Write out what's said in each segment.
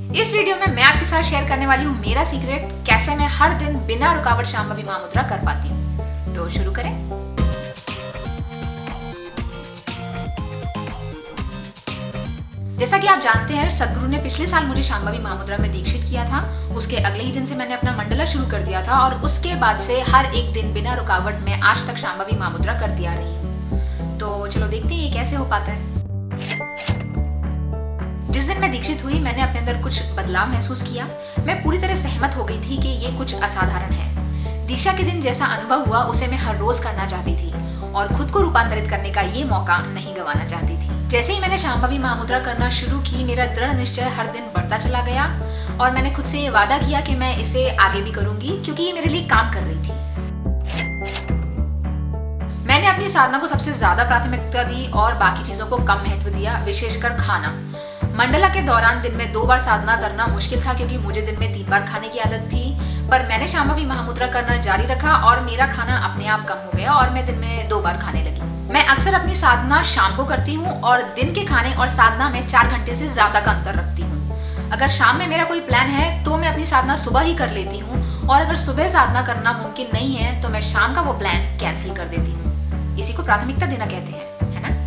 इस वीडियो में मैं आपके साथ शेयर करने वाली हूँ मेरा सीक्रेट, कैसे मैं हर दिन बिना रुकावट शांभवी महामुद्रा कर पाती हूँ। तो शुरू करें। जैसा कि आप जानते हैं, सदगुरु ने पिछले साल मुझे शांभवी महामुद्रा में दीक्षित किया था। उसके अगले ही दिन से मैंने अपना मंडला शुरू कर दिया था और उसके बाद से हर एक दिन बिना रुकावट में आज तक शांभवी महामुद्रा करती आ रही हूँ। तो चलो देखते हैं ये कैसे हो पाता है। जिस दिन मैं दीक्षित हुई, मैंने अपने अंदर कुछ बदलाव महसूस किया। मैं पूरी तरह सहमत हो गई थी कि ये कुछ असाधारण है। दीक्षा के दिन जैसा अनुभव हुआ उसे मैं हर रोज करना चाहती थी और खुद को रूपांतरित करने का ये मौका नहीं गंवाना चाहती थी। जैसे ही मैंने शांभवी महामुद्रा करना शुरू की, मेरा दृढ़ निश्चय हर दिन बढ़ता चला गया और मैंने खुद से ये वादा किया कि मैं इसे आगे भी करूंगी, क्योंकि ये मेरे लिए काम कर रही थी। मैंने अपनी साधना को सबसे ज्यादा प्राथमिकता दी और बाकी चीजों को कम महत्व दिया, विशेषकर खाना। मंडला के दौरान दिन में 2 बार साधना करना मुश्किल था, क्योंकि मुझे दिन में 3 बार खाने की आदत थी। पर मैंने शांभवी महामुद्रा करना जारी रखा और मेरा खाना अपने आप कम हो गया और मैं दिन में 2 बार खाने लगी। मैं अक्सर अपनी साधना शाम को करती हूँ और दिन के खाने और साधना में 4 घंटे से ज्यादा का अंतर रखती हूँ। अगर शाम में मेरा कोई प्लान है तो मैं अपनी साधना सुबह ही कर लेती हूँ, और अगर सुबह साधना करना मुमकिन नहीं है तो मैं शाम का वो प्लान कैंसिल कर देती हूँ। इसी को प्राथमिकता देना कहते हैं, है ना?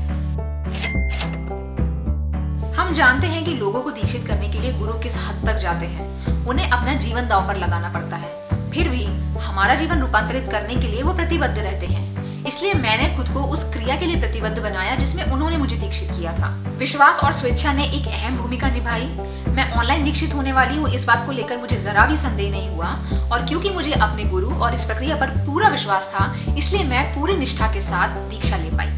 हम जानते हैं कि लोगों को दीक्षित करने के लिए गुरु किस हद तक जाते हैं। उन्हें अपना जीवन दांव पर लगाना पड़ता है। फिर भी हमारा जीवन रूपांतरित करने के लिए वो प्रतिबद्ध रहते हैं। इसलिए मैंने खुद को उस क्रिया के लिए प्रतिबद्ध बनाया जिसमें उन्होंने मुझे दीक्षित किया था। विश्वास और स्वेच्छा ने एक अहम भूमिका निभाई। मैं ऑनलाइन दीक्षित होने वाली हूँ, इस बात को लेकर मुझे जरा भी संदेह नहीं हुआ, और क्योंकि मुझे अपने गुरु और इस प्रक्रिया पर पूरा विश्वास था, इसलिए मैं पूरी निष्ठा के साथ दीक्षा ले पाई।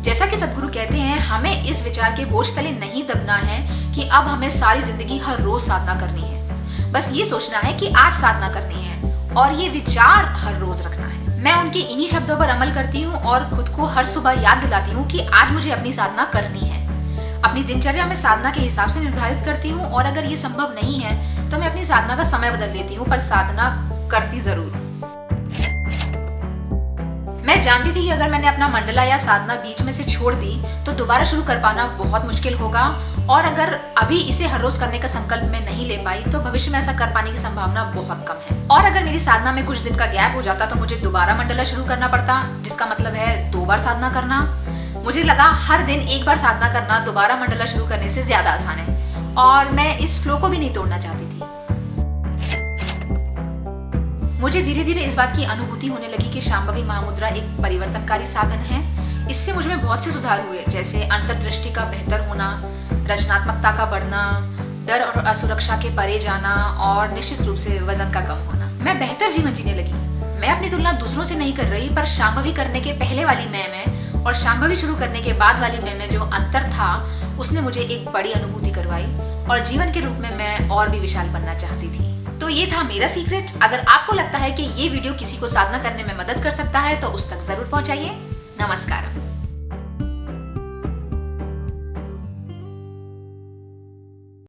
जैसा कि सदगुरु कहते हैं, हमें इस विचार के बोझ तले नहीं दबना है कि अब हमें सारी जिंदगी हर रोज साधना करनी है। बस ये सोचना है कि आज साधना करनी है, और ये विचार हर रोज रखना है। मैं उनके इन्हीं शब्दों पर अमल करती हूँ और खुद को हर सुबह याद दिलाती हूँ कि आज मुझे अपनी साधना करनी है। अपनी दिनचर्या में साधना के हिसाब से निर्धारित करती हूँ, और अगर ये संभव नहीं है तो मैं अपनी साधना का समय बदल लेती हूँ, पर साधना करती जरूर हूँ। मैं जानती थी कि अगर मैंने अपना मंडला या साधना बीच में से छोड़ दी तो दोबारा शुरू कर पाना बहुत मुश्किल होगा, और अगर अभी इसे हर रोज करने का संकल्प मैं नहीं ले पाई तो भविष्य में ऐसा कर पाने की संभावना बहुत कम है। और अगर मेरी साधना में कुछ दिन का गैप हो जाता तो मुझे दोबारा मंडला शुरू करना पड़ता, जिसका मतलब है 2 बार साधना करना। मुझे लगा हर दिन 1 बार साधना करना दोबारा मंडला शुरू करने से ज्यादा आसान है, और मैं इस फ्लो को भी नहीं तोड़ना चाहती थी। मुझे धीरे धीरे इस बात की अनुभूति होने लगी कि शांभवी महामुद्रा एक परिवर्तनकारी साधन है। इससे मुझ में बहुत से सुधार हुए, जैसे अंतर्दृष्टि का बेहतर होना, रचनात्मकता का बढ़ना, डर और असुरक्षा के परे जाना, और निश्चित रूप से वजन का कम होना। मैं बेहतर जीवन जीने लगी। मैं अपनी तुलना दूसरों से नहीं कर रही, पर शांभवी करने के पहले वाली मैं में और शांभवी शुरू करने के बाद वाली मैं में जो अंतर था, उसने मुझे एक बड़ी अनुभूति करवाई, और जीवन के रूप में मैं और भी विशाल बनना चाहती थी। तो ये था मेरा सीक्रेट। अगर आपको लगता है कि ये वीडियो किसी को साधना करने में मदद कर सकता है तो उस तक जरूर पहुंचाइए। नमस्कार।